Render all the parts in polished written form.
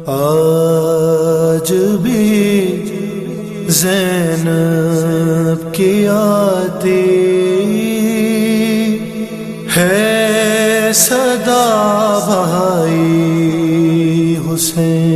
آج بھی زینب کی آتی ہے صدا بھائی حسین.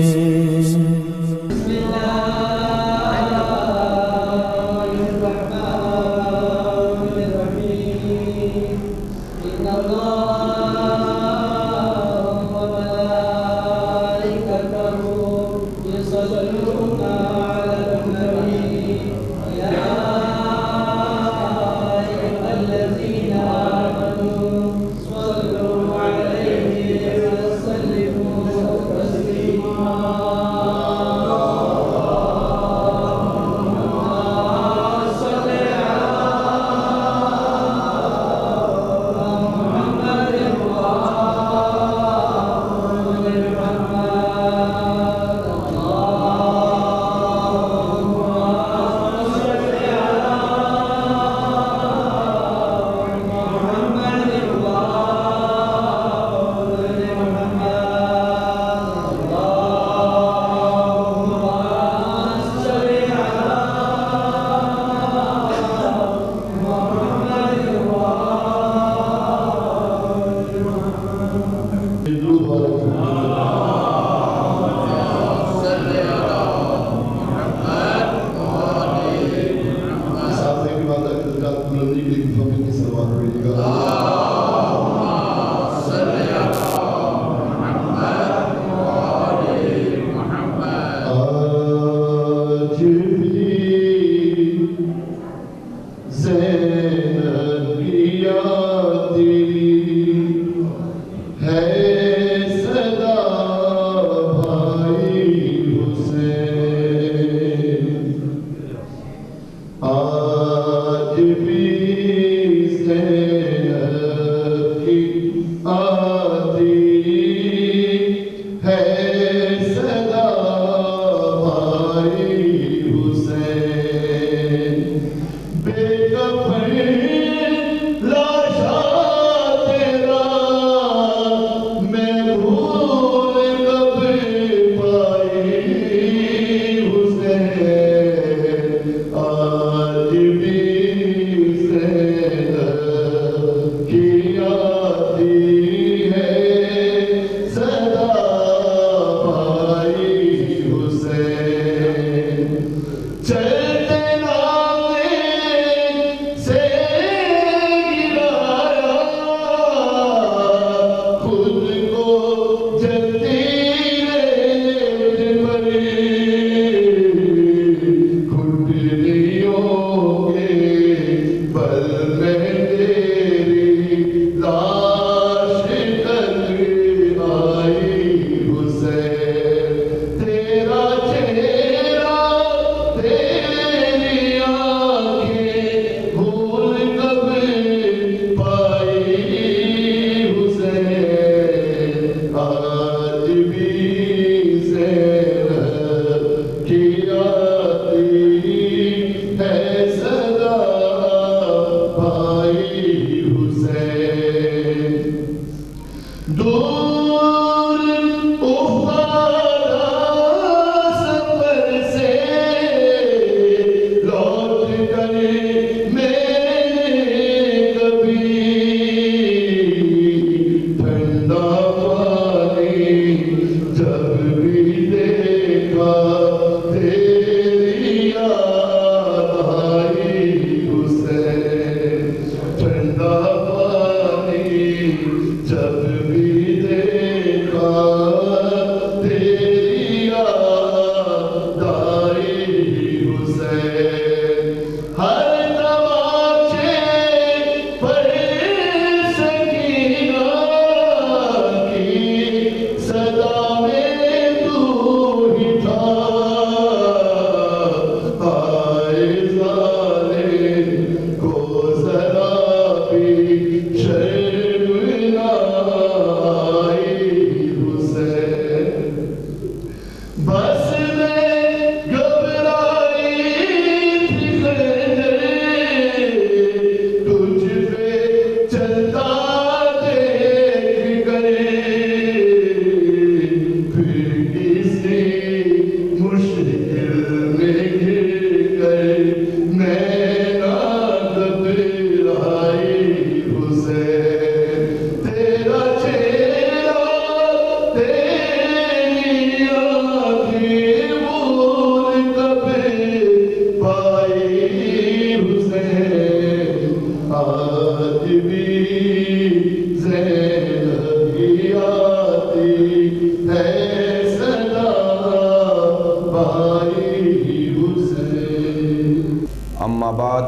اما بعد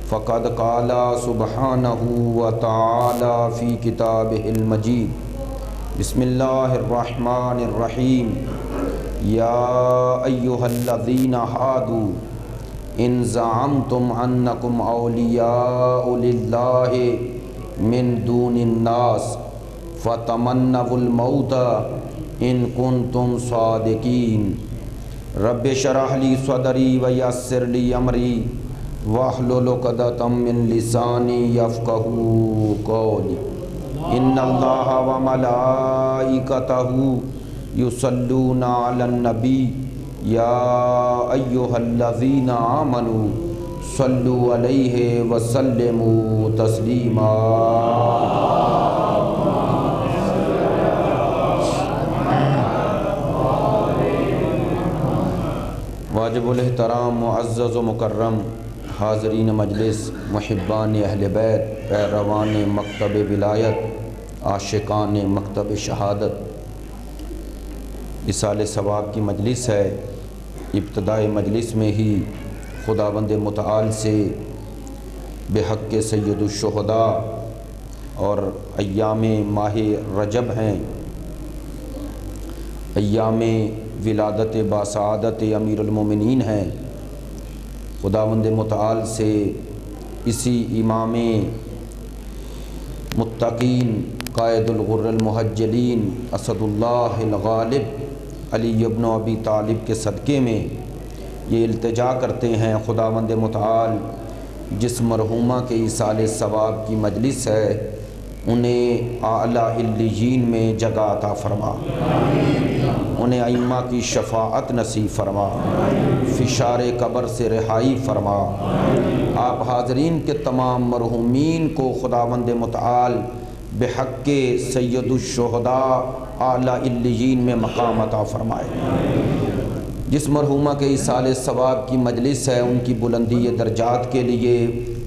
فقد قال سبحانہ وتعالی فی کتابہ المجید بسم اللہ الرحمن الرحیم یا ایہا الذین ہادوا ان زعمتم انکم اولیاء للہ من دون الناس فتمنوا الموت ان کنتم صادقین رب اشرح لی صدری ویسر لی امری واحلل عقدۃ من لسانی یفقہوا قولی ان اللہ وملائکتہ یصلون علی النبی یا ایہا الذین آمنوا صلوا علیہ وسلموا تسلیما۔ واجب الاحترام معزز و مکرم حاضرین مجلس، محبان اہل بیت، پیروان مکتب ولایت، عاشقان مکتب شہادت، اصال ثواب کی مجلس ہے۔ ابتدائی مجلس میں ہی خداوند متعال سے بحق سید الشہداء اور ایام ماہ رجب ہیں، ایام ولادت باسعادت امیر المومنین ہیں، خداوند متعال سے اسی امام متقین قائد الغر المحجلین اسد اللہ الغالب علی ابن ابی طالب کے صدقے میں یہ التجا کرتے ہیں، خداوند متعال جس مرحومہ کے ایصال ثواب کی مجلس ہے انہیں اعلیٰ علیین میں جگہ عطا فرما، انہیں ائمہ کی شفاعت نصیب فرما، فشار قبر سے رہائی فرما۔ آپ حاضرین کے تمام مرحومین کو خداوند متعال بحق سید الشہداء اعلیٰ علیین میں مقام عطا فرمائے۔ جس مرحومہ کے ایصال ثواب کی مجلس ہے ان کی بلندی درجات کے لیے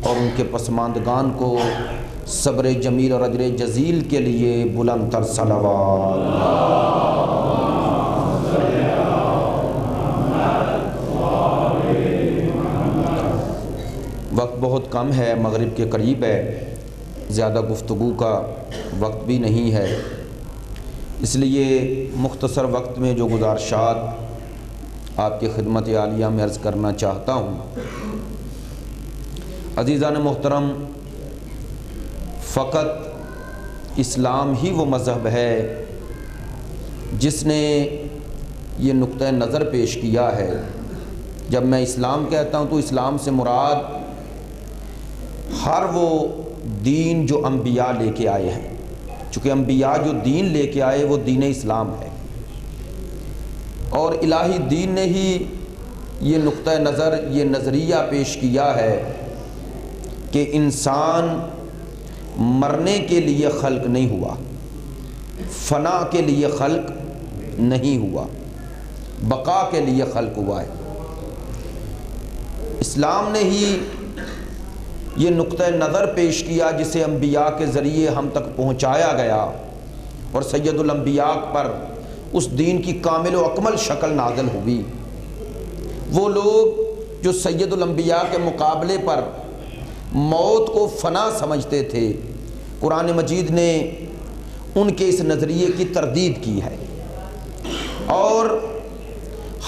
اور ان کے پسماندگان کو صبر جمیل اور اجر جزیل کے لیے بلند تر صلوات۔ وقت بہت کم ہے، مغرب کے قریب ہے، زیادہ گفتگو کا وقت بھی نہیں ہے، اس لیے مختصر وقت میں جو گزارشات آپ کی خدمت عالیہ میں عرض کرنا چاہتا ہوں۔ عزیزان محترم، فقط اسلام ہی وہ مذہب ہے جس نے یہ نقطہ نظر پیش کیا ہے۔ جب میں اسلام کہتا ہوں تو اسلام سے مراد ہر وہ دین جو انبیاء لے کے آئے ہیں، چونکہ انبیاء جو دین لے کے آئے وہ دین اسلام ہے، اور الہی دین نے ہی یہ نقطہ نظر، یہ نظریہ پیش کیا ہے کہ انسان مرنے کے لیے خلق نہیں ہوا، فنا کے لیے خلق نہیں ہوا، بقا کے لیے خلق ہوا ہے۔ اسلام نے ہی یہ نقطہ نظر پیش کیا جسے انبیاء کے ذریعے ہم تک پہنچایا گیا، اور سید الانبیاء پر اس دین کی کامل و اکمل شکل نازل ہوئی۔ وہ لوگ جو سید الانبیاء کے مقابلے پر موت کو فنا سمجھتے تھے، قرآن مجید نے ان کے اس نظریے کی تردید کی ہے، اور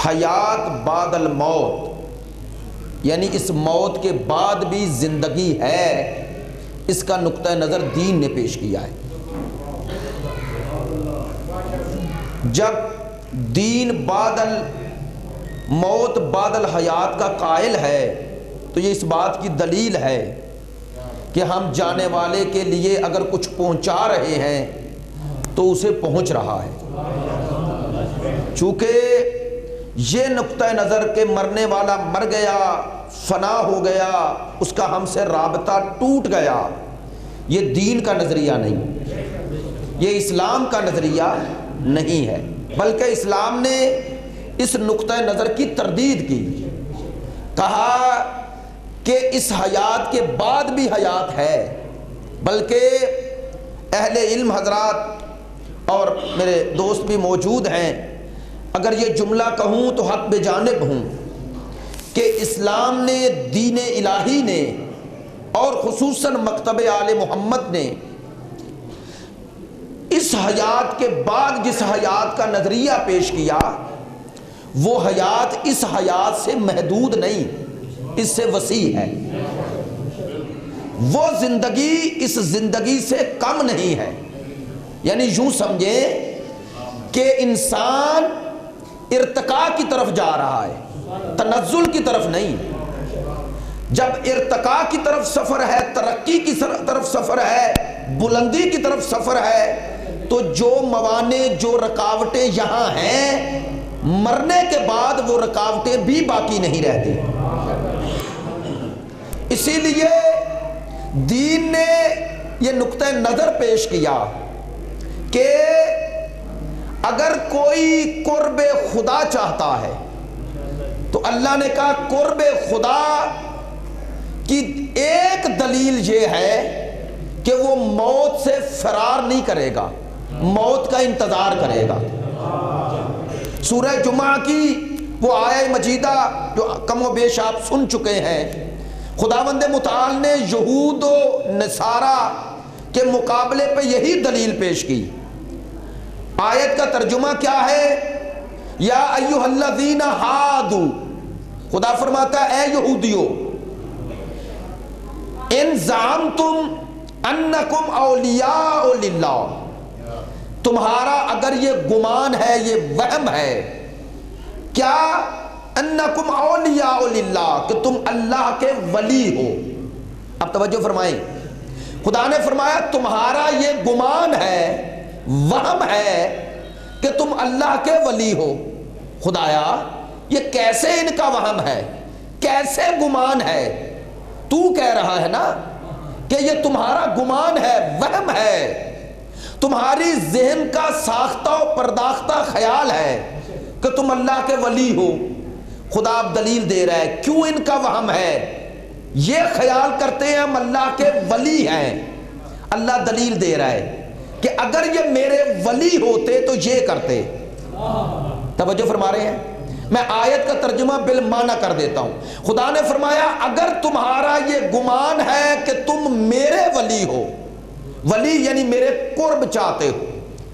حیات بعد الموت، یعنی اس موت کے بعد بھی زندگی ہے، اس کا نقطہ نظر دین نے پیش کیا ہے۔ جب دین بعد الموت بعد الحیات کا قائل ہے تو یہ اس بات کی دلیل ہے کہ ہم جانے والے کے لیے اگر کچھ پہنچا رہے ہیں تو اسے پہنچ رہا ہے۔ چونکہ یہ نقطہ نظر کہ مرنے والا مر گیا، فنا ہو گیا، اس کا ہم سے رابطہ ٹوٹ گیا، یہ دین کا نظریہ نہیں، یہ اسلام کا نظریہ نہیں ہے، بلکہ اسلام نے اس نقطہ نظر کی تردید کی، کہا کہ اس حیات کے بعد بھی حیات ہے، بلکہ اہل علم حضرات اور میرے دوست بھی موجود ہیں، اگر یہ جملہ کہوں تو حق بجانب ہوں کہ اسلام نے، دین الہی نے، اور خصوصاً مکتب آل محمد نے اس حیات کے بعد جس حیات کا نظریہ پیش کیا، وہ حیات اس حیات سے محدود نہیں، اس سے وسیع ہے۔ وہ زندگی اس زندگی سے کم نہیں ہے۔ یعنی یوں سمجھیں کہ انسان ارتقاء کی طرف جا رہا ہے، تنزل کی طرف نہیں۔ جب ارتقاء کی طرف سفر ہے، ترقی کی طرف سفر ہے، بلندی کی طرف سفر ہے، تو جو موانع، جو رکاوٹیں یہاں ہیں، مرنے کے بعد وہ رکاوٹیں بھی باقی نہیں رہتی۔ اسی لیے دین نے یہ نقطہ نظر پیش کیا کہ اگر کوئی قرب خدا چاہتا ہے تو اللہ نے کہا قرب خدا کی ایک دلیل یہ ہے کہ وہ موت سے فرار نہیں کرے گا، موت کا انتظار کرے گا۔ سورہ جمعہ کی وہ آیہ مجیدہ جو کم و بیش آپ سن چکے ہیں، خداوند متعال نے یہود و نصارہ کے مقابلے پہ یہی دلیل پیش کی۔ آیت کا ترجمہ کیا ہے؟ یا ایھا الذین ہادو، خدا فرماتا ہے اے یہودیو، ان زعمتم انکم اولیاء للہ، تمہارا اگر یہ گمان ہے، یہ وہم ہے، کیا انکم اولیاء للہ، کہ تم اللہ کے ولی ہو۔ اب توجہ فرمائیں، خدا نے فرمایا تمہارا یہ گمان ہے، وہم ہے کہ تم اللہ کے ولی ہو۔ خدایا یہ کیسے ان کا وہم ہے، کیسے گمان ہے؟ تو کہہ رہا ہے نا کہ یہ تمہارا گمان ہے، وہم ہے، تمہاری ذہن کا ساختہ و پرداختہ خیال ہے کہ تم اللہ کے ولی ہو۔ خدا اب دلیل دے رہا ہے کیوں ان کا وہم ہے۔ یہ خیال کرتے ہیں ہم اللہ کے ولی ہیں، اللہ دلیل دے رہا ہے کہ اگر یہ میرے ولی ہوتے تو یہ کرتے۔ توجہ فرما رہے ہیں؟ میں آیت کا ترجمہ بالمعنی کر دیتا ہوں۔ خدا نے فرمایا اگر تمہارا یہ گمان ہے کہ تم میرے ولی ہو، ولی یعنی میرے قرب چاہتے ہو،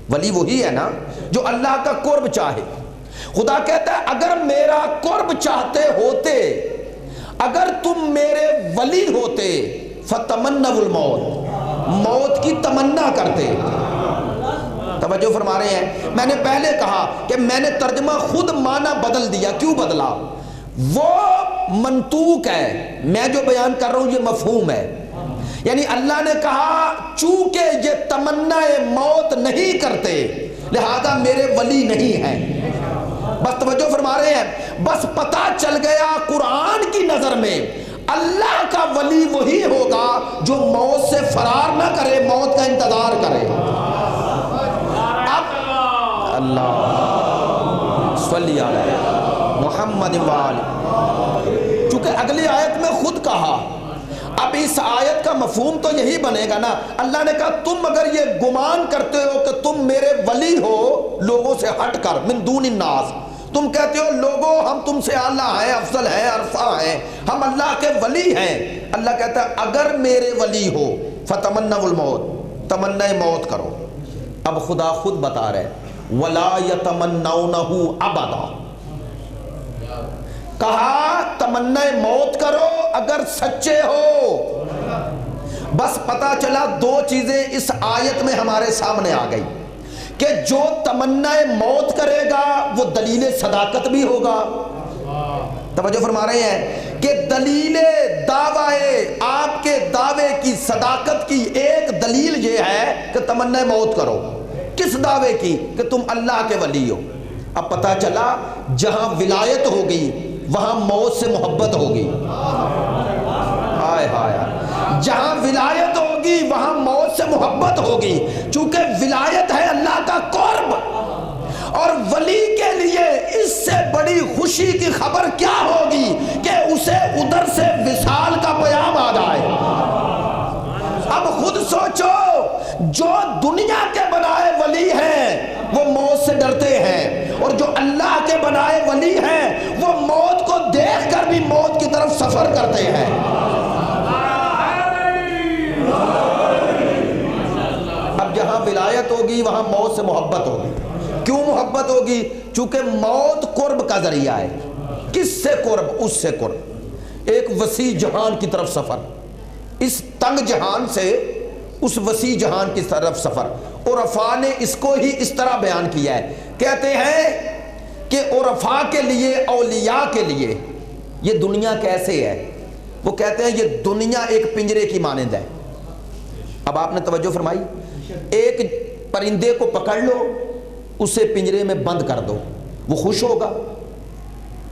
ولی وہی ہے نا جو اللہ کا قرب چاہے۔ خدا کہتا ہے اگر میرا قرب چاہتے ہوتے، اگر تم میرے ولی ہوتے، فتمنوا الموت، موت کی تمنا کرتے۔ توجہ فرما رہے ہیں؟ میں نے پہلے کہا کہ میں نے ترجمہ خود معنی بدل دیا۔ کیوں بدلا؟ وہ منطوق ہے، میں جو بیان کر رہا ہوں یہ مفہوم ہے۔ یعنی اللہ نے کہا چونکہ یہ تمنا موت نہیں کرتے لہذا میرے ولی نہیں ہیں۔ بس توجہ فرما رہے ہیں؟ بس پتہ چل گیا قرآن کی نظر میں اللہ کا ولی وہی ہوگا جو موت سے فرار نہ کرے، موت کا انتظار کرے۔ اب اللہ صلی علی محمد وآلہ، چونکہ اگلی آیت میں خود کہا، اب اس آیت کا مفہوم تو یہی بنے گا نا۔ اللہ نے کہا تم اگر یہ گمان کرتے ہو کہ تم میرے ولی ہو لوگوں سے ہٹ کر، من دون الناس، تم کہتے ہو لوگوں ہم تم سے اعلیٰ ہیں، افضل ہیں، عرفہ ہیں، ہم اللہ کے ولی ہیں۔ اللہ کہتا ہے اگر میرے ولی ہو فتمنوا الموت، تمنا موت کرو۔ اب خدا خود بتا رہے ولا یتمنونہ ابدا، کہا تمنا موت کرو اگر سچے ہو۔ بس پتا چلا دو چیزیں اس آیت میں ہمارے سامنے آ گئی کہ جو تمنا موت کرے گا وہ دلیل صداقت بھی ہوگا۔ توجہ فرما رہے ہیں کہ دلیل دعوے، آپ کے دعوے کی صداقت کی ایک دلیل یہ ہے کہ تمنا موت کرو۔ کس دعوے کی؟ کہ تم اللہ کے ولی ہو۔ اب پتا چلا جہاں ولایت ہوگی وہاں موت سے محبت ہوگی۔ ہائے ہائے، جہاں ولایت ہوگی وہاں موت سے محبت ہوگی، چونکہ ولایت ہے اللہ کا قرب، اور ولی کے لیے اس سے بڑی خوشی کی خبر کیا ہوگی کہ اسے ادھر سے وصال کا پیام آ جائے۔ اب خود سوچو، جو دنیا کے بنائے ولی ہیں وہ موت سے ڈرتے ہیں، اور جو اللہ کے بنائے ولی ہیں وہ موت کو دیکھ کر بھی موت کی طرف سفر کرتے ہیں۔ اب جہاں ولایت ہوگی وہاں موت سے محبت ہوگی۔ کیوں محبت ہوگی؟ چونکہ موت قرب کا ذریعہ ہے۔ کس سے قرب؟ اس سے قرب، ایک وسیع جہان کی طرف سفر، اس تنگ جہان سے اس وسیع جہان کی طرف سفر۔ عرفاء نے اس کو ہی اس طرح بیان کیا ہے، کہتے ہیں کہ عرفاء کے لیے، اولیاء کے لیے یہ دنیا کیسے ہے؟ وہ کہتے ہیں یہ دنیا ایک پنجرے کی مانند ہے۔ اب آپ نے توجہ فرمائی، ایک پرندے کو پکڑ لو، اسے پنجرے میں بند کر دو، وہ خوش ہوگا؟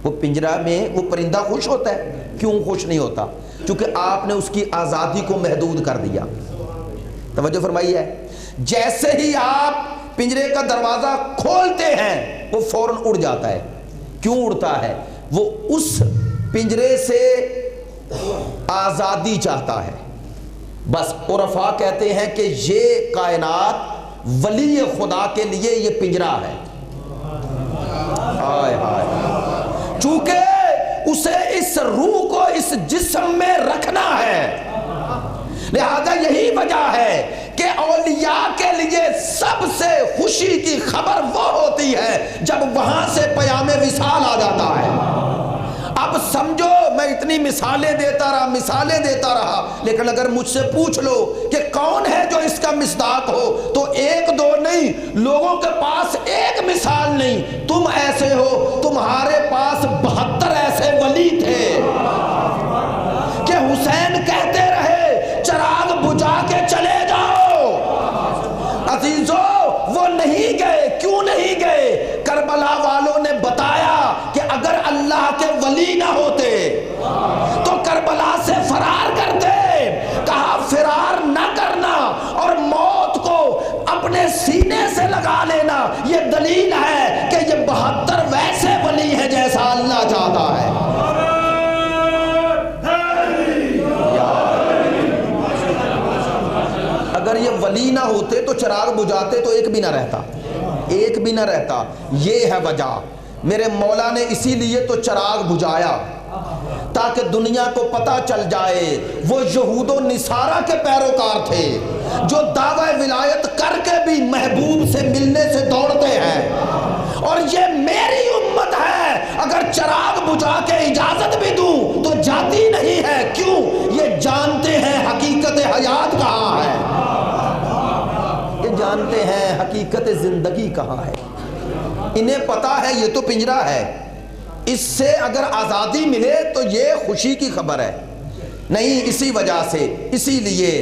وہ پنجرہ میں وہ پرندہ خوش ہوتا ہے؟ کیوں خوش نہیں ہوتا؟ چونکہ آپ نے اس کی آزادی کو محدود کر دیا۔ توجہ فرمائی ہے، جیسے ہی آپ پنجرے کا دروازہ کھولتے ہیں وہ فوراً اڑ جاتا ہے۔ کیوں اڑتا ہے؟ وہ اس پنجرے سے آزادی چاہتا ہے۔ بس عرفاء کہتے ہیں کہ یہ کائنات ولی خدا کے لیے یہ پنجرہ ہے۔ ہائے ہائے، چونکہ اسے اس روح کو اس جسم میں رکھنا ہے، لہذا یہی وجہ ہے کہ اولیاء کے لیے سب سے خوشی کی خبر وہ ہوتی ہے جب وہاں سے پیام وصال آ جاتا ہے۔ اب سمجھو، میں اتنی مثالیں دیتا رہا، لیکن اگر مجھ سے پوچھ لو کہ کون ہے جو اس کا مصداق ہو، تو ایک دو نہیں، لوگوں کے پاس ایک مثال نہیں۔ تم ایسے ہو، تمہارے پاس 72 ایسے ولی تھے کہ حسین کہتے رہے چراغ بجھا کے چلے جاؤ۔ عزیزو، وہ نہیں گئے۔ کیوں نہیں گئے؟ کربلا والوں نے بتایا کہ اگر اللہ کے ولی نہ ہوتے تو کربلا سے فرار کرتے۔ کہا فرار نہ کرنا اور موت کو اپنے سینے سے لگا لینا، یہ دلیل ہے کہ یہ 72 ویسے ولی ہیں جیسا اللہ چاہتا ہے۔ اگر یہ ولی نہ ہوتے تو چراغ بجھاتے تو ایک بھی نہ رہتا۔ یہ ہے وجہ، میرے مولا نے اسی لیے تو چراغ بجھایا تاکہ دنیا کو پتہ چل جائے وہ یہود و نصارہ کے پیروکار تھے جو دعوی ولایت کر کے بھی محبوب سے ملنے سے دوڑتے ہیں، اور یہ میری امت ہے، اگر چراغ بجھا کے اجازت بھی دوں تو جاتی نہیں ہے۔ کیوں؟ یہ جانتے ہیں حقیقت حیات کہاں ہے، یہ جانتے ہیں حقیقت زندگی کہاں ہے۔ انہیں پتا ہے یہ تو پنجرہ ہے، اس سے اگر آزادی ملے تو یہ خوشی کی خبر ہے۔ نہیں، اسی وجہ سے، اسی لیے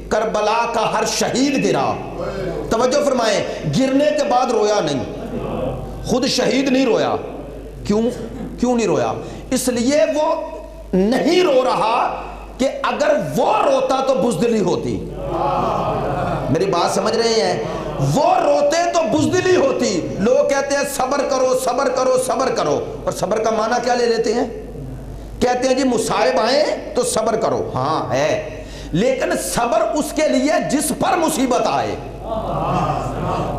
کربلا کا ہر شہید گرا۔ توجہ فرمائیں، گرنے کے بعد رویا نہیں، خود شہید نہیں رویا۔ کیوں نہیں رویا؟ اس لیے وہ نہیں رو رہا کہ اگر وہ روتا تو بزدلی ہوتی۔ میری بات سمجھ رہے ہیں؟ وہ روتے تو بزدلی ہوتی۔ لوگ کہتے ہیں صبر کرو صبر کرو صبر کرو، اور صبر کا معنی کیا لے لیتے ہیں؟ کہتے ہیں جی مصائب آئیں تو صبر کرو۔ ہاں ہے، لیکن صبر اس کے لیے جس پر مصیبت آئے۔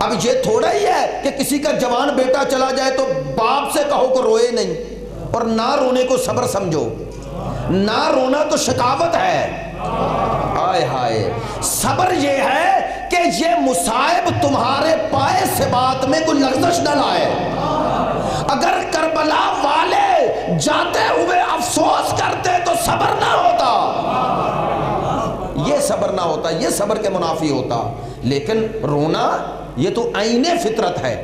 اب یہ تھوڑا ہی ہے کہ کسی کا جوان بیٹا چلا جائے تو باپ سے کہو کہ روئے نہیں، اور نہ رونے کو صبر سمجھو۔ نہ رونا تو شکاوت ہے۔ آئے ہائے، صبر یہ ہے کہ یہ مصائب تمہارے پائے سے بات میں کوئی لغزش نہ لائے۔ اگر کربلا والے جاتے ہوئے افسوس کرتے تو صبر نہ ہوتا، یہ صبر نہ ہوتا، یہ صبر کے منافی ہوتا۔ لیکن رونا یہ تو عین فطرت ہے،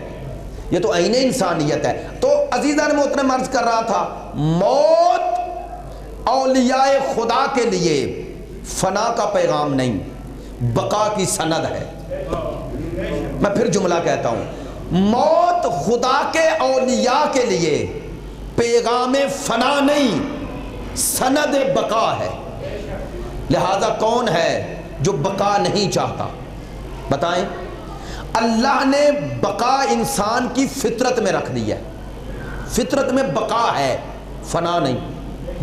یہ تو عین انسانیت ہے۔ تو عزیزان محترم عرض کر رہا تھا، موت اولیاء خدا کے لیے فنا کا پیغام نہیں، بقا کی سند ہے۔ میں پھر جملہ کہتا ہوں، موت خدا کے اولیاء کے لیے پیغام فنا نہیں، سند بقا ہے۔ لہذا کون ہے جو بقا نہیں چاہتا؟ بتائیں۔ اللہ نے بقا انسان کی فطرت میں رکھ دی ہے، فطرت میں بقا ہے، فنا نہیں۔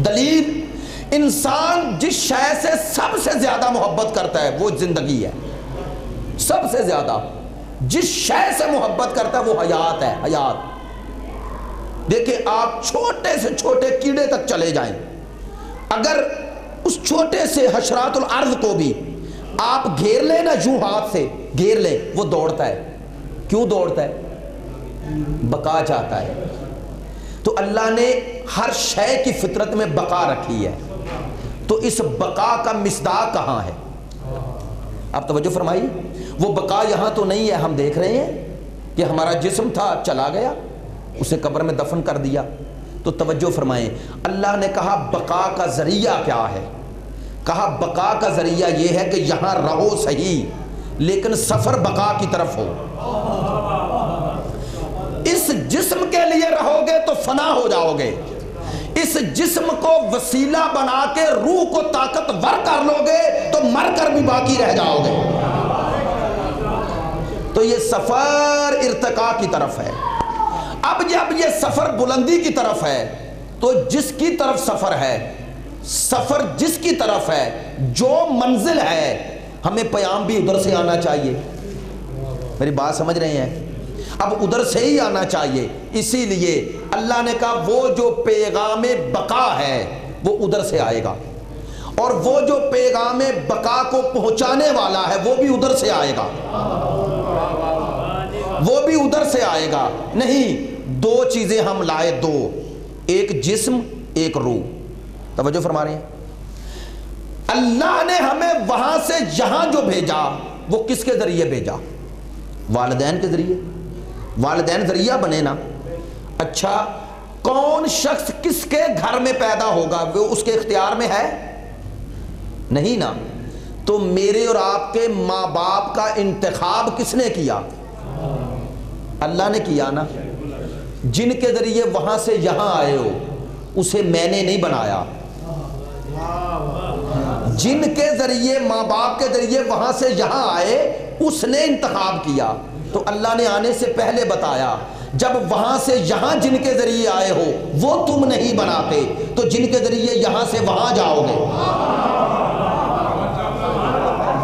دلیل، انسان جس شے سے سب سے زیادہ محبت کرتا ہے وہ زندگی ہے، سب سے زیادہ جس شے سے محبت کرتا ہے وہ حیات ہے، حیات۔ دیکھیں آپ چھوٹے سے چھوٹے کیڑے تک چلے جائیں، اگر اس چھوٹے سے حشرات الارض کو بھی آپ گھیر لیں نا، یوں ہاتھ سے گھیر لیں، وہ دوڑتا ہے۔ کیوں دوڑتا ہے؟ بقا چاہتا ہے۔ تو اللہ نے ہر شے کی فطرت میں بقا رکھی ہے، تو اس بقا کا مصداق کہاں ہے؟ آپ توجہ فرمائی، وہ بقا یہاں تو نہیں ہے۔ ہم دیکھ رہے ہیں کہ ہمارا جسم تھا، چلا گیا، اسے قبر میں دفن کر دیا۔ تو توجہ فرمائیں، اللہ نے کہا بقا کا ذریعہ کیا ہے؟ کہا بقا کا ذریعہ یہ ہے کہ یہاں رہو صحیح، لیکن سفر بقا کی طرف ہو۔ اس جسم کے لیے رہو گے تو فنا ہو جاؤ گے، اس جسم کو وسیلہ بنا کے روح کو طاقتور کر لو گے تو مر کر بھی باقی رہ جاؤ گے۔ تو یہ سفر ارتقاء کی طرف ہے۔ اب جب یہ سفر بلندی کی طرف ہے تو جس کی طرف سفر ہے، سفر جس کی طرف ہے، جو منزل ہے، ہمیں پیام بھی ادھر سے آنا چاہیے۔ میری بات سمجھ رہے ہیں؟ اب ادھر سے ہی آنا چاہیے، اسی لیے اللہ نے کہا وہ جو پیغام بقا ہے وہ ادھر سے آئے گا، اور وہ جو پیغام بقا کو پہنچانے والا ہے وہ بھی ادھر سے آئے گا، وہ بھی ادھر سے آئے گا۔ نہیں، دو چیزیں ہم لائے، دو، ایک جسم ایک روح۔ توجہ فرما رہے ہیں؟ اللہ نے ہمیں وہاں سے یہاں جو بھیجا وہ کس کے ذریعے بھیجا؟ والدین کے ذریعے۔ والدین ذریعہ بنے نا۔ اچھا، کون شخص کس کے گھر میں پیدا ہوگا وہ اس کے اختیار میں ہے؟ نہیں نا۔ تو میرے اور آپ کے ماں باپ کا انتخاب کس نے کیا؟ اللہ نے کیا نا۔ جن کے ذریعے وہاں سے یہاں آئے ہو اسے میں نے نہیں بنایا، جن کے ذریعے ماں باپ کے ذریعے وہاں سے یہاں آئے اس نے انتخاب کیا۔ تو اللہ نے آنے سے پہلے بتایا جب وہاں سے یہاں جن کے ذریعے آئے ہو وہ تم نہیں بناتے تو جن کے ذریعے یہاں سے وہاں جاؤ گے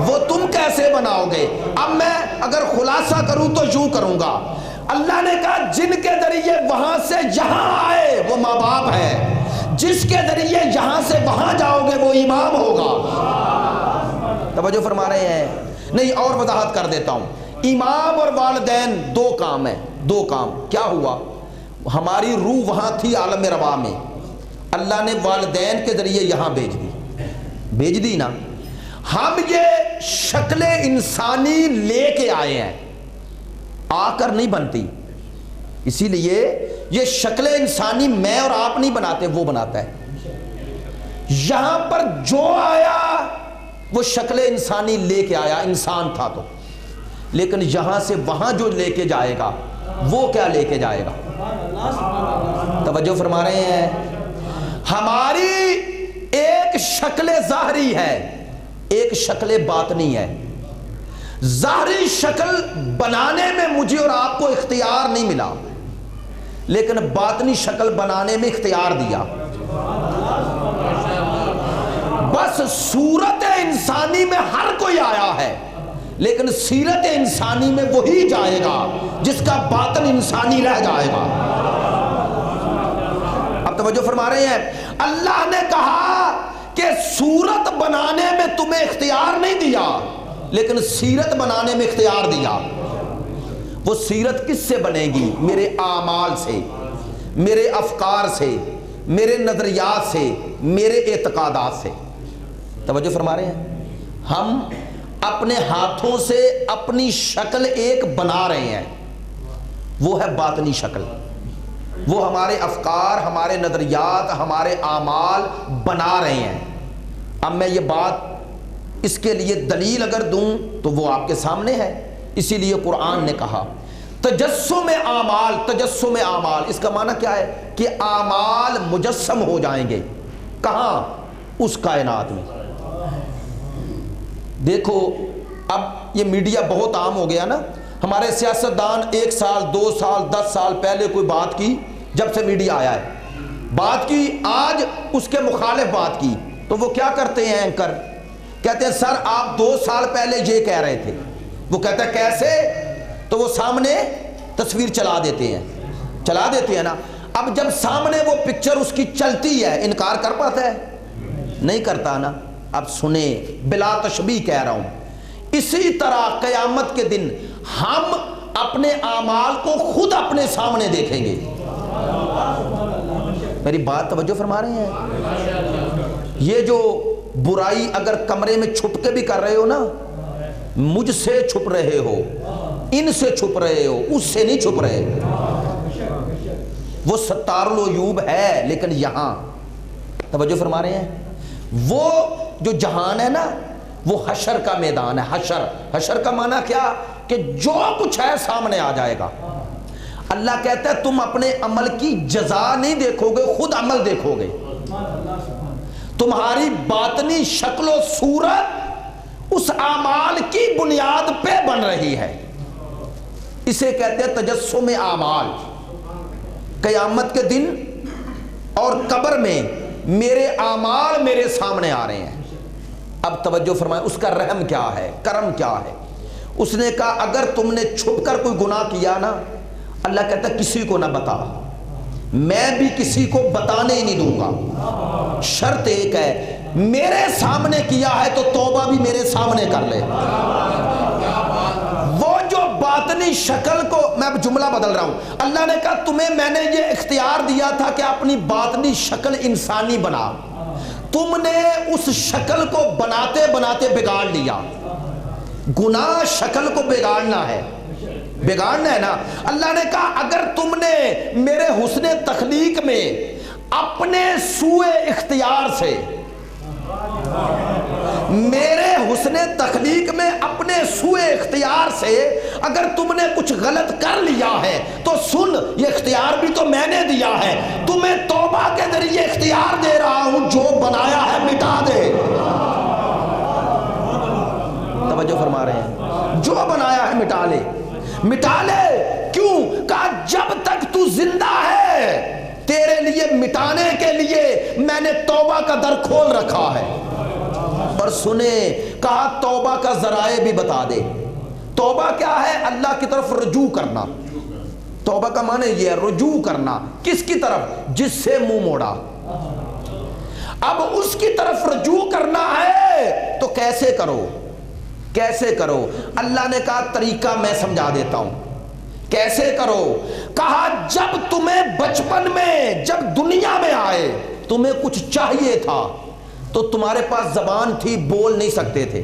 وہ تم کیسے بناؤ گے؟ اب میں اگر خلاصہ کروں تو یوں کروں گا، اللہ نے کہا جن کے ذریعے وہاں سے یہاں آئے وہ ماں باپ ہے، جس کے ذریعے یہاں سے وہاں جاؤ گے وہ امام ہوگا۔ توجہ فرما رہے ہیں؟ نہیں، اور وضاحت کر دیتا ہوں۔ امام اور والدین دو کام ہیں، دو کام۔ کیا ہوا؟ ہماری روح وہاں تھی عالم رواح میں، اللہ نے والدین کے ذریعے یہاں بھیج دی نا۔ ہم یہ شکل انسانی لے کے آئے ہیں، آ کر نہیں بنتی، اسی لیے یہ شکل انسانی میں اور آپ نہیں بناتے، وہ بناتا ہے۔ یہاں پر جو آیا وہ شکل انسانی لے کے آیا، انسان تھا تو، لیکن یہاں سے وہاں جو لے کے جائے گا وہ کیا لے کے جائے گا؟ توجہ فرما رہے ہیں؟ ہماری ایک شکل ظاہری ہے، ایک شکل باطنی ہے۔ ظاہری شکل بنانے میں مجھے اور آپ کو اختیار نہیں ملا، لیکن باطنی شکل بنانے میں اختیار دیا۔ بس صورت انسانی میں ہر کوئی آیا ہے، لیکن سیرت انسانی میں وہی جائے گا جس کا باطن انسانی رہ جائے گا۔ اب توجہ فرما رہے ہیں؟ اللہ نے کہا کہ صورت بنانے میں تمہیں اختیار نہیں دیا، لیکن سیرت بنانے میں اختیار دیا۔ وہ سیرت کس سے بنے گی؟ میرے اعمال سے، میرے افکار سے، میرے نظریات سے، میرے اعتقادات سے۔ توجہ فرما رہے ہیں؟ ہم اپنے ہاتھوں سے اپنی شکل ایک بنا رہے ہیں، وہ ہے باطنی شکل، وہ ہمارے افکار، ہمارے نظریات، ہمارے اعمال بنا رہے ہیں۔ اب میں یہ بات اس کے لیے دلیل اگر دوں تو وہ آپ کے سامنے ہے، اسی لیے قرآن نے کہا تجسم اعمال، تجسم اعمال، اس کا معنی کیا ہے؟ کہ اعمال مجسم ہو جائیں گے۔ کہاں؟ اس کائنات میں۔ دیکھو اب یہ میڈیا بہت عام ہو گیا نا، ہمارے سیاستدان 1 سال 2 سال 10 سال پہلے کوئی بات کی، جب سے میڈیا آیا ہے بات کی، آج اس کے مخالف بات کی تو وہ کیا کرتے ہیں اینکر؟ کہتے ہیں سر آپ 2 سال پہلے یہ کہہ رہے تھے۔ وہ کہتا ہے کیسے؟ تو وہ سامنے تصویر چلا دیتے ہیں نا۔ اب جب سامنے وہ پکچر اس کی چلتی ہے انکار کر پاتا ہے؟ نہیں کرتا نا۔ اب سنیں، بلا تشبیہ کہہ رہا ہوں، اسی طرح قیامت کے دن ہم اپنے اعمال کو خود اپنے سامنے دیکھیں گے۔ میری بات توجہ فرما رہے ہیں؟ یہ جو برائی اگر کمرے میں چھپ کے بھی کر رہے ہو نا، مجھ سے چھپ رہے ہو، ان سے چھپ رہے ہو، اس سے نہیں چھپ رہے۔ وہ ستار العیوب ہے، لیکن یہاں توجہ فرما رہے ہیں، وہ جو جہان ہے نا وہ حشر کا میدان ہے۔ حشر کا معنی کیا؟ کہ جو کچھ ہے سامنے آ جائے گا۔ اللہ کہتا ہے تم اپنے عمل کی جزا نہیں دیکھو گے، خود عمل دیکھو گے۔ تمہاری باطنی شکل و صورت اس اعمال کی بنیاد پہ بن رہی ہے، اسے کہتے ہیں تجسم اعمال۔ قیامت کے دن اور قبر میں میرے اعمال میرے سامنے آ رہے ہیں۔ اب توجہ فرمائیں، اس کا رحم کیا ہے، کرم کیا ہے۔ اس نے کہا اگر تم نے چھپ کر کوئی گناہ کیا نا، اللہ کہتا ہے کسی کو نہ بتا، میں بھی کسی کو بتانے ہی نہیں دوں گا۔ شرط ایک ہے، میرے سامنے کیا ہے تو توبہ بھی میرے سامنے کر لے۔ وہ جو باطنی شکل کو، میں اب جملہ بدل رہا ہوں، اللہ نے کہا تمہیں میں نے یہ اختیار دیا تھا کہ اپنی باطنی شکل انسانی بنا، تم نے اس شکل کو بناتے بناتے بگاڑ لیا۔ گناہ شکل کو بگاڑنا ہے نا۔ اللہ نے کہا اگر تم نے میرے حسن تخلیق میں اپنے سوئے اختیار سے، میرے حسن تخلیق میں اپنے سوئے اختیار سے اگر تم نے کچھ غلط کر لیا ہے تو سن، یہ اختیار بھی تو میں نے دیا ہے، تمہیں توبہ کے ذریعے اختیار دے رہا ہوں، جو بنایا ہے مٹا دے۔ توجہ فرما رہے ہیں، جو بنایا ہے مٹا لے، مٹا لے۔ کیوں؟ کہا جب تک تو زندہ ہے تیرے لیے مٹانے کے لیے میں نے توبہ کا در کھول رکھا ہے۔ اور سنیں، کہا توبہ کا ذرائع بھی بتا دے۔ توبہ کیا ہے؟ اللہ کی طرف رجوع کرنا۔ توبہ کا معنی یہ ہے رجوع کرنا۔ کس کی طرف؟ جس سے منہ موڑا۔ اب اس کی طرف رجوع کرنا ہے تو کیسے کرو؟ کیسے کرو؟ اللہ نے کہا طریقہ میں سمجھا دیتا ہوں، کیسے کرو؟ کہا جب تمہیں بچپن میں، جب دنیا میں آئے تمہیں کچھ چاہیے تھا تو تمہارے پاس زبان تھی، بول نہیں سکتے تھے،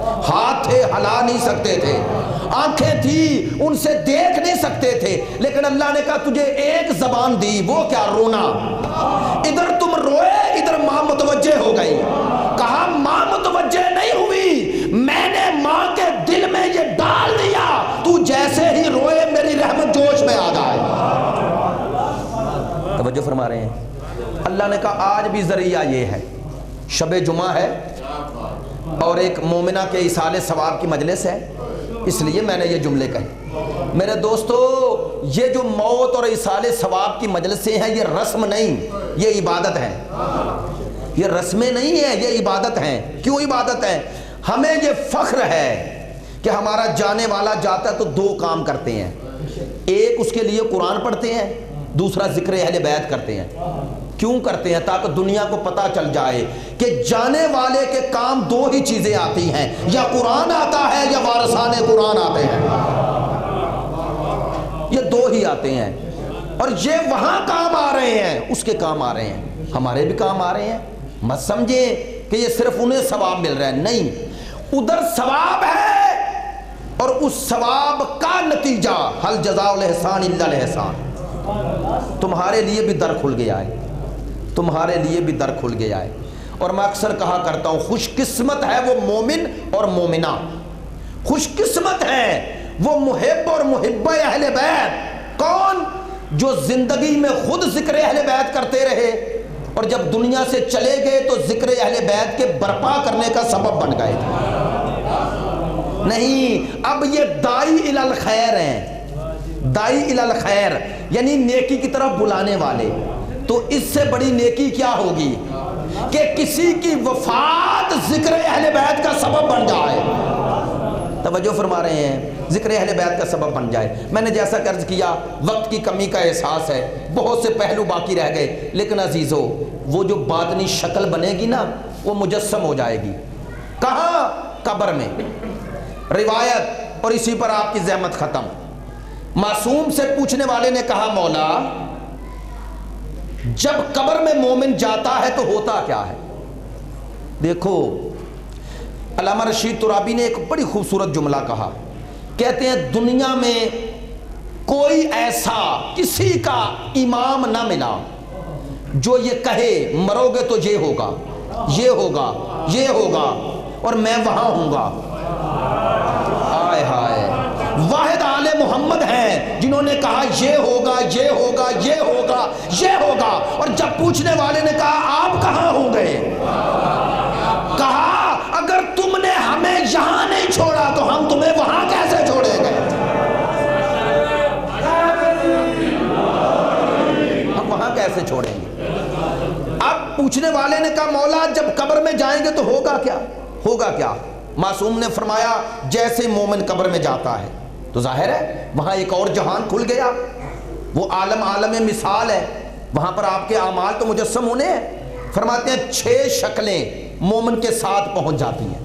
ہاتھ تھے ہلا نہیں سکتے تھے، آنکھیں تھی ان سے دیکھ نہیں سکتے تھے، لیکن اللہ نے کہا تجھے ایک زبان دی، وہ کیا؟ رونا۔ ادھر تم روئے، ادھر ماں متوجہ ہو گئی۔ کہا ماں متوجہ نہیں ہوئی، میں نے ماں کے دل میں یہ ڈال دیا، تو جیسے ہی روئے میری رحمت جوش میں آ جائے۔ توجہ فرما رہے ہیں؟ اللہ نے کہا آج بھی ذریعہ یہ ہے، شب جمعہ ہے اور ایک مومنہ کے ایصال ثواب کی مجلس ہے، اس لیے میں نے یہ جملے کہے۔ میرے دوستو، یہ جو موت اور ایصال ثواب کی مجلسیں ہیں، یہ رسم نہیں، یہ عبادت ہے۔ یہ رسمیں نہیں ہیں، یہ عبادت ہیں۔ کیوں عبادت ہے؟ ہمیں یہ فخر ہے کہ ہمارا جانے والا جاتا ہے تو دو کام کرتے ہیں، ایک اس کے لیے قرآن پڑھتے ہیں، دوسرا ذکر اہل بیت کرتے ہیں۔ کیوں کرتے ہیں؟ تاکہ دنیا کو پتہ چل جائے کہ جانے والے کے کام دو ہی چیزیں آتی ہیں، یا قرآن آتا ہے یا وارثان قرآن آتے ہیں، یہ دو ہی آتے ہیں۔ اور یہ وہاں کام آ رہے ہیں، اس کے کام آ رہے ہیں، ہمارے بھی کام آ رہے ہیں۔ مت سمجھیں کہ یہ صرف انہیں ثواب مل رہا ہے، نہیں، ادھر ثواب ہے اور اس ثواب کا نتیجہ حل جزاء الاحسان الا الاحسان، تمہارے لیے بھی در کھل گیا ہے، تمہارے لیے بھی در کھل گیا ہے۔ اور میں اکثر کہا کرتا ہوں خوش قسمت ہے وہ مومن اور مومنہ، خوش قسمت ہے وہ محب اور محبہ اہل بیت۔ کون؟ جو زندگی میں خود ذکر اہل بیت کرتے رہے اور جب دنیا سے چلے گئے تو ذکر اہل بیت کے برپا کرنے کا سبب بن گئے تھے۔ نہیں، اب یہ داعی الی الخیر ہیں، داعی الی الخیر یعنی نیکی کی طرف بلانے والے۔ تو اس سے بڑی نیکی کیا ہوگی کہ کسی کی وفات ذکر اہل بیت کا سبب بن جائے۔ توجہ فرما رہے ہیں، ذکر اہل بیت کا سبب بن جائے۔ میں نے جیسا کہ عرض کیا وقت کی کمی کا احساس ہے، بہت سے پہلو باقی رہ گئے، لیکن عزیزو وہ جو باطنی شکل بنے گی نا وہ مجسم ہو جائے گی۔ کہاں؟ قبر میں۔ روایت، اور اسی پر آپ کی زحمت ختم۔ معصوم سے پوچھنے والے نے کہا مولا جب قبر میں مومن جاتا ہے تو ہوتا کیا ہے؟ دیکھو علامہ رشید ترابی نے ایک بڑی خوبصورت جملہ کہا، کہتے ہیں دنیا میں کوئی ایسا کسی کا امام نہ ملا جو یہ کہے مرو گے تو یہ ہوگا، یہ ہوگا، یہ ہوگا اور میں وہاں ہوں گا۔ آئے ہائے، واحد آل محمد ہیں جنہوں نے کہا یہ ہوگا، یہ ہوگا، یہ ہوگا، یہ ہوگا، اور جب پوچھنے والے نے کہا آپ کہاں ہوں گے؟ کہا اگر تم نے ہمیں یہاں نہیں چھوڑا تو ہم تمہیں وہاں کیسے چھوڑیں گے؟ ہم وہاں کیسے چھوڑیں گے؟ اب پوچھنے والے نے کہا مولا جب قبر میں جائیں گے تو ہوگا کیا؟ ہوگا کیا؟ معصوم نے فرمایا جیسے مومن قبر میں جاتا ہے تو ظاہر ہے وہاں ایک اور جہان کھل گیا، وہ عالم مثال ہے، وہاں پر آپ کے اعمال تو مجسم ہونے ہیں۔ فرماتے ہیں 6 شکلیں مومن کے ساتھ پہنچ جاتی ہیں۔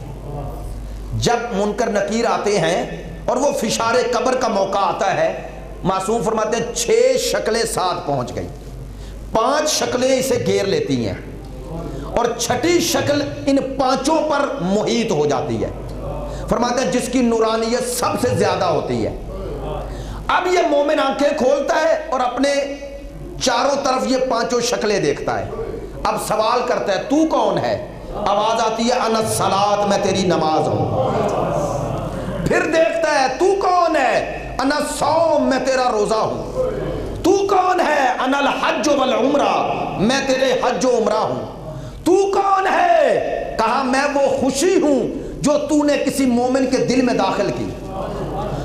جب منکر نکیر آتے ہیں اور وہ فشار قبر کا موقع آتا ہے، معصوم فرماتے ہیں 6 شکلیں ساتھ پہنچ گئی، 5 شکلیں اسے گھیر لیتی ہیں اور 6ٹھی شکل ان 5 پر محیط ہو جاتی ہے۔ فرماتے ہیں جس کی نورانیت سب سے زیادہ ہوتی ہے۔ اب یہ مومن آنکھیں کھولتا ہے اور اپنے چاروں طرف یہ 5 شکلیں دیکھتا ہے۔ اب سوال کرتا ہے تو کون ہے؟ آواز آتی ہے انا الصلاۃ، میں تیری نماز ہوں۔ پھر دیکھتا ہے تو کون ہے؟ انا الصوم، میں تیرا روزہ ہوں۔ تو کون ہے؟ انا الحج والعمرہ، میں تیرے حج و عمرہ ہوں۔ تو کون ہے؟ کہا میں وہ خوشی ہوں جو تو نے کسی مومن کے دل میں داخل کی۔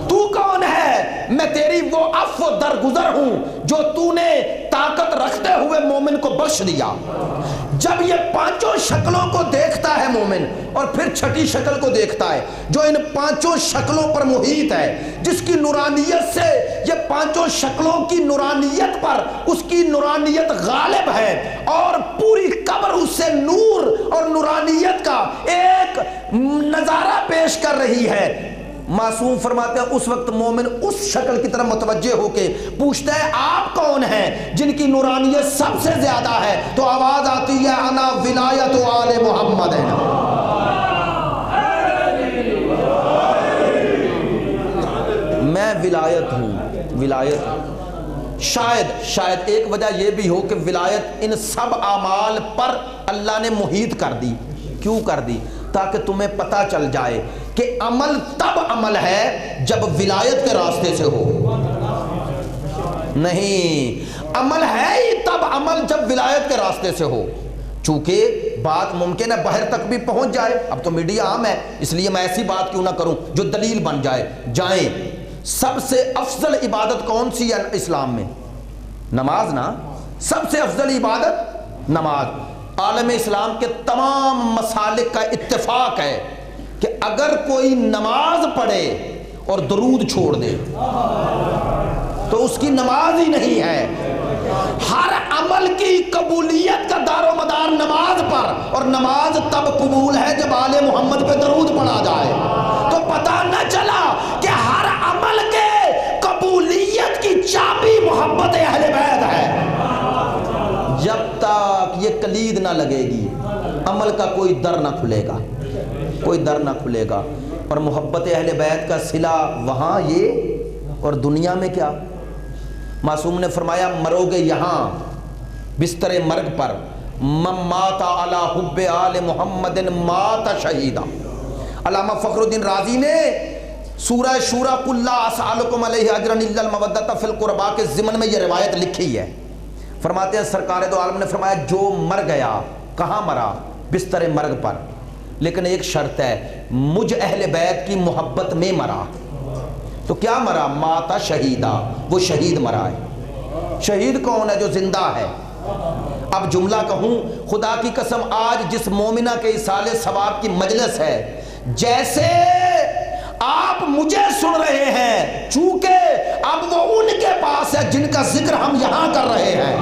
تو کون ہے؟ میں تیری وہ عفو درگزر ہوں جو تو نے طاقت رکھتے ہوئے مومن کو بخش دیا۔ جب یہ 5 شکلوں کو دیکھتا ہے مومن اور پھر 6ٹھی شکل کو دیکھتا ہے جو ان 5 شکلوں پر محیط ہے، جس کی نورانیت سے یہ 5 شکلوں کی نورانیت پر اس کی نورانیت غالب ہے اور پوری قبر اس سے نور اور نورانیت کا ایک نظارہ پیش کر رہی ہے۔ معصوم فرماتے ہیں اس وقت مومن اس شکل کی طرف متوجہ ہو کے پوچھتا ہے آپ کون ہیں جن کی نورانیت سب سے زیادہ ہے؟ تو آواز آتی ہے انا ولایت آل محمد ہے۔ میں ولایت ہوں، ولایت۔ شاید ایک وجہ یہ بھی ہو کہ ولایت ان سب اعمال پر اللہ نے محیط کر دی۔ کیوں کر دی؟ تاکہ تمہیں پتہ چل جائے کہ عمل تب عمل ہے جب ولایت کے راستے سے ہو، نہیں عمل ہے ہی تب عمل جب ولایت کے راستے سے ہو۔ چونکہ بات ممکن ہے باہر تک بھی پہنچ جائے، اب تو میڈیا عام ہے اس لیے میں ایسی بات کیوں نہ کروں جو دلیل بن جائے۔ جائیں، سب سے افضل عبادت کون سی ہے اسلام میں؟ نماز نا، سب سے افضل عبادت نماز۔ عالم اسلام کے تمام مسالک کا اتفاق ہے کہ اگر کوئی نماز پڑھے اور درود چھوڑ دے تو اس کی نماز ہی نہیں ہے۔ ہر عمل کی قبولیت کا دار و مدار نماز پر، اور نماز تب قبول ہے جب آل محمد پہ درود پڑھا جائے۔ تو پتہ نہ چلا کہ ہر عمل کے قبولیت کی چابی محبت اہل بیت ہے۔ جب تک یہ کلید نہ لگے گی عمل کا کوئی در نہ کھلے گا، کوئی در نہ کھلے گا۔ اور محبت اہل بیت کا صلہ وہاں یہ، اور دنیا میں کیا؟ معصوم نے فرمایا مرو گے یہاں بستر مرگ پر، من مات علی حب آل محمد مات شہیدا۔ علامہ فخر الدین رازی نے سورہ شورى قل لا اسألکم علیہ اجرا الا المودۃ فی القربى کے ضمن میں یہ روایت لکھی ہے۔ فرماتے ہیں سرکار دو عالم نے فرمایا جو مر گیا، کہاں مرا؟ بستر مرگ پر، لیکن ایک شرط ہے مجھ اہل بیت کی محبت میں مرا۔ تو کیا مرا؟ ماتا شہیدہ، وہ شہید مرا ہے۔ شہید کون ہے؟ جو زندہ ہے۔ اب جملہ کہوں، خدا کی قسم آج جس مومنہ کے ایصال ثواب کی مجلس ہے، جیسے آپ مجھے سن رہے ہیں چونکہ اب وہ ان کے پاس ہے جن کا ذکر ہم یہاں کر رہے ہیں،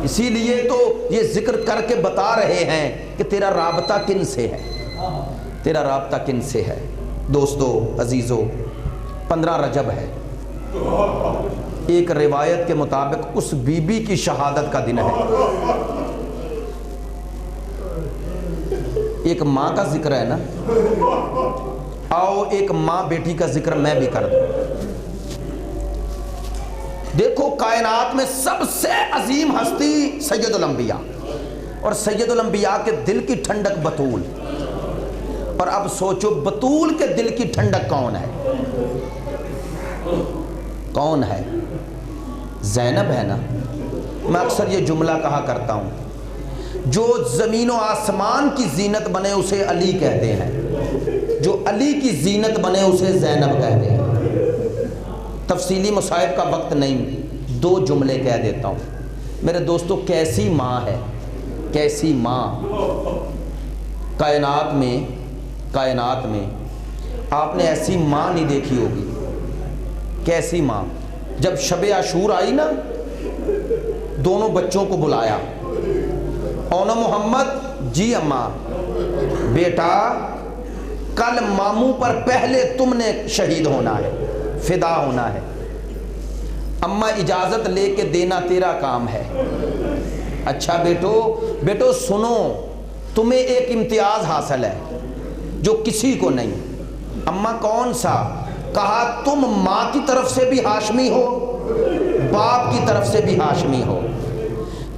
اسی لیے تو یہ ذکر کر کے بتا رہے ہیں کہ تیرا رابطہ کن سے ہے، تیرا رابطہ کن سے ہے۔ دوستو عزیزو، 15 رجب ہے، ایک روایت کے مطابق اس بی بی کی شہادت کا دن ہے۔ ایک ماں کا ذکر ہے نا، آؤ ایک ماں بیٹی کا ذکر میں بھی کر دوں۔ دیکھو کائنات میں سب سے عظیم ہستی سید الانبیاء، اور سید الانبیاء کے دل کی ٹھنڈک بطول، اور اب سوچو بطول کے دل کی ٹھنڈک کون ہے؟ کون ہے؟ زینب ہے نا۔ میں اکثر یہ جملہ کہا کرتا ہوں، جو زمین و آسمان کی زینت بنے اسے علی کہتے ہیں، جو علی کی زینت بنے اسے زینب کہتے ہیں۔ تفصیلی مصائب کا وقت نہیں، 2 جملے کہہ دیتا ہوں۔ میرے دوستو، کیسی ماں ہے، کیسی ماں! کائنات میں آپ نے ایسی ماں نہیں دیکھی ہوگی۔ کیسی ماں! جب شب عاشور آئی نا، دونوں بچوں کو بلایا، اونو محمد، جی اماں، بیٹا کل ماموں پر پہلے تم نے شہید ہونا ہے، فدا ہونا ہے، اماں اجازت لے کے دینا تیرا کام ہے۔ اچھا بیٹو سنو، تمہیں ایک امتیاز حاصل ہے جو کسی کو نہیں۔ اماں کون سا؟ کہا تم ماں کی طرف سے بھی ہاشمی ہو، باپ کی طرف سے بھی ہاشمی ہو۔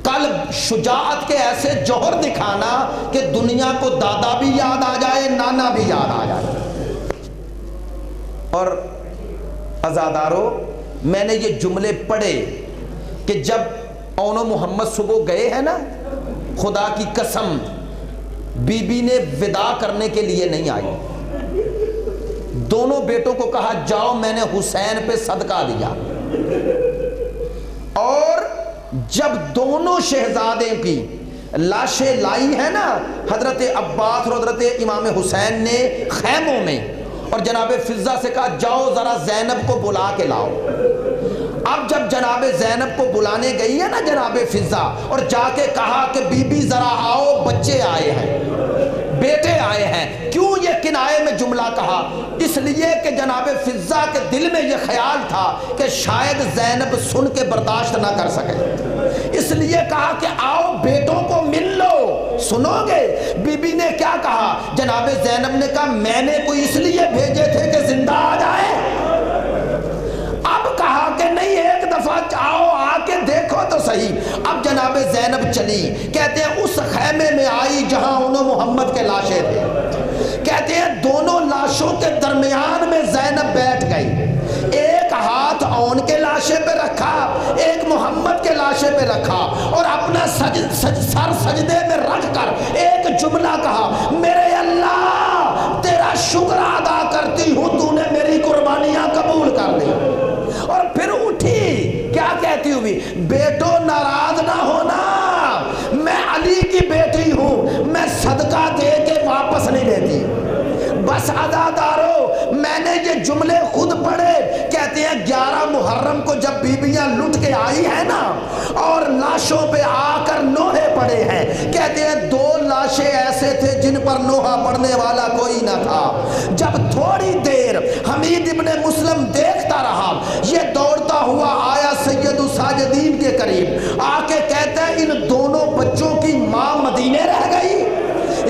کل شجاعت کے ایسے جوہر دکھانا کہ دنیا کو دادا بھی یاد آ جائے، نانا بھی یاد آ جائے۔ اور عزادارو، میں نے یہ جملے پڑھے کہ جب اونو محمد صبح گئے ہیں نا، خدا کی قسم بی بی نے وداع کرنے کے لیے نہیں آئی، دونوں بیٹوں کو کہا جاؤ میں نے حسین پہ صدقہ دیا۔ اور جب دونوں شہزادے کی لاشیں لائی ہیں نا حضرت عباس اور حضرت امام حسین نے خیموں میں، اور جناب فضہ سے کہا جاؤ ذرا زینب کو بلا کے لاؤ۔ اب جب جناب زینب کو بلانے گئی ہے نا جناب فضہ، اور جا کے کہا کہ بی بی ذرا آؤ، بچے آئے ہیں، بیٹے آئے ہیں۔ کیوں یہ کنائے میں جملہ کہا؟ اس لیے کہ جناب فضہ کے دل میں یہ خیال تھا کہ شاید زینب سن کے برداشت نہ کر سکے، اس لیے کہا کہ آؤ بیٹوں کو مل لو، سنو گے؟ بی بی نے کیا کہا؟ جناب زینب نے کہا میں نے کوئی اس لیے بھیجے تھے کہ زندہ آ جائے۔ اب کہا کہ نہیں، ایک دفعہ آؤ آ کے دیکھو تو صحیح۔ اب جناب زینب چلی، کہتے ہیں اس خیمے میں آئی جہاں اونو محمد کے لاشیں تھے، کہتے ہیں دونوں لاشوں کے درمیان میں زینب بیٹھ گئی، ایک ہاتھ اون کے لاشے پہ رکھا، ایک محمد کے لاشے پہ رکھا، اور اپنا سر سجدے میں رکھ کر ایک جملہ کہا، میرے اللہ تیرا شکر ادا کرتی ہوں، تو نے میری قربانیاں قبول کر لی۔ اور پھر اٹھی، کیا کہتی ہوئی؟ بیٹو ناراض نہ ہونا، میں علی کی بیٹی ہوں، میں صدقہ دے کے واپس نہیں لیتی۔ بس عزادارو، میں نے یہ جملے خود پڑھے، کہتے ہیں 11 محرم کو جب بیویاں لٹ کے آئی ہیں نا، اور لاشوں پہ آ کر نوحے پڑے ہیں، کہتے ہیں 2 لاشیں ایسے تھے جن پر نوحہ پڑھنے والا کوئی نہ تھا۔ جب تھوڑی دیر حمید ابن مسلم دیکھتا رہا، یہ دوڑتا ہوا آیا سید الساجدین کے قریب، آ کے کہتا ہے ان دونوں بچوں کی ماں مدینے رہ گئی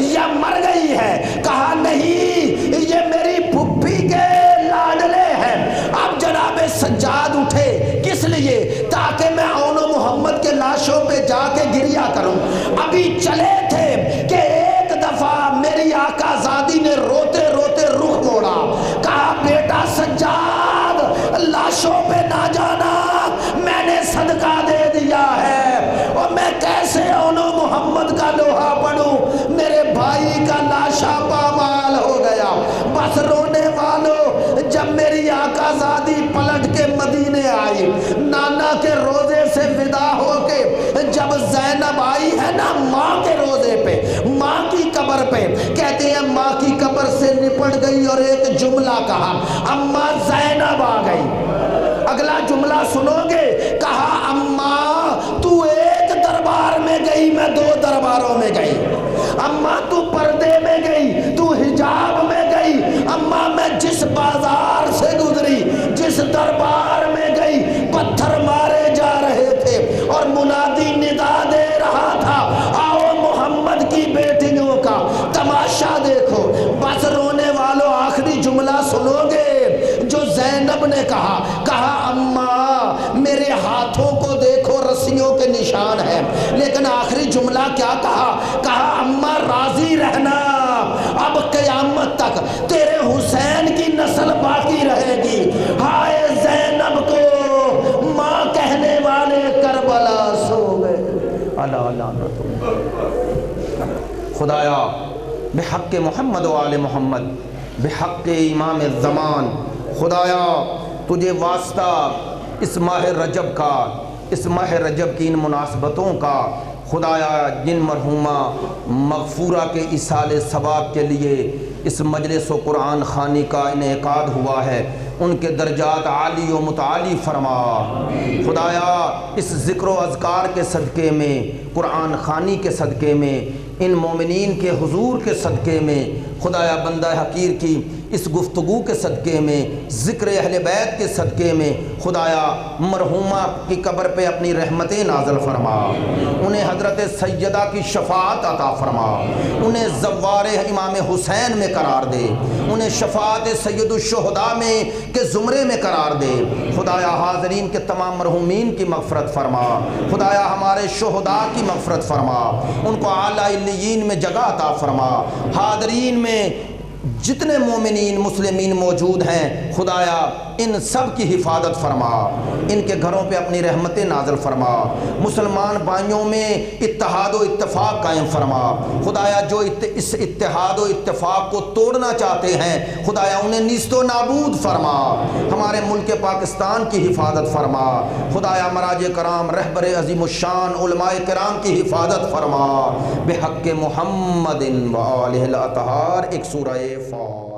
یا مر گئی ہے؟ کہا نہیں، یہ میری پھپھی کے لاڈلے ہیں۔ اب جناب سجاد اٹھے، کس لیے؟ تاکہ میں اونو محمد کے لاشوں پہ جا کے گریہ کروں۔ ابھی چلے تھے کہ ایک دفعہ میری آقا زادی نے روتے روتے رخ موڑا، کہا بیٹا سجاد لاشوں پہ نہ جانا، میں نے صدقہ دے دیا ہے، اور میں کیسے اونو محمد کا لوہا پڑھوں؟ میرے بھائی کا لاشا پامال ہو گیا۔ بس رونے والوں، جب میری آقا زادی پلٹ کے مدینے آئی، نانا کے روزے سے ودا ہو کے جب زینب آئی ہے نا ماں کے روزے پہ، ماں کی قبر قبر پہ، کہتے ہیں ماں کی قبر سے نپٹ گئی اور ایک جملہ کہا، اماں زینب آ گئی۔ اگلا جملہ سنو گے، کہا اماں تو ایک دربار میں گئی، میں 2 درباروں میں گئی، اماں تو پردے میں گئی، تو حجاب میں گئی، اماں میں جس بازار سے گزری، جس دربار میں گئی، پتھر مارے جا رہے تھے اور منادی ندا دے رہا تھا، آؤ محمد کی بیٹیوں کا تماشا دیکھو۔ بس رونے والوں آخری جملہ سنو گے جو زینب نے کہا اماں میرے ہاتھوں کو دیکھو، رسیوں کے نشان ہیں، لیکن آخری جملہ کیا کہا اماں راضی رہنا، اب قیامت تک تیرے حسین کی نسل باقی رہے گی۔ ہائے زینب کو ماں کہنے والے کربلا سو گئے۔ اللہ لعنت خدایا بحق محمد و آل محمد، بحق امام الزمان، خدایا تجھے واسطہ اس ماہ رجب کا، اس ماہ رجب کی ان مناسبتوں کا، خدایا جن مرحومہ مغفورہ کے ایصال ثواب کے لیے اس مجلس و قرآن خوانی کا انعقاد ہوا ہے، ان کے درجات عالی و متعالی فرما۔ خدایا اس ذکر و اذکار کے صدقے میں، قرآن خوانی کے صدقے میں، ان مومنین کے حضور کے صدقے میں، خدایا بندہ حقیر کی اس گفتگو کے صدقے میں، ذکر اہل بیت کے صدقے میں، خدایا مرحومہ کی قبر پہ اپنی رحمتیں نازل فرما، انہیں حضرت سیدہ کی شفاعت عطا فرما، انہیں زوار امام حسین میں قرار دے، انہیں شفاعت سید الشہداء میں کے زمرے میں قرار دے۔ خدایا حاضرین کے تمام مرحومین کی مغفرت فرما، خدایا ہمارے شہداء کی مغفرت فرما، ان کو اعلیٰ علیین میں جگہ عطا فرما۔ حاضرین میں جتنے مومنین مسلمین موجود ہیں خدایا ان سب کی حفاظت فرما، ان کے گھروں پہ اپنی رحمتیں نازل فرما، مسلمان بھائیوں میں اتحاد و اتفاق قائم فرما۔ خدایا جو اس اتحاد و اتفاق کو توڑنا چاہتے ہیں خدایا انہیں نیست و نابود فرما، ہمارے ملک پاکستان کی حفاظت فرما، خدایا مراج کرام رہبر عظیم الشان علماء کرام کی حفاظت فرما، بحق محمد و آلہ الاطہار۔ ایک سورہ فاتحہ۔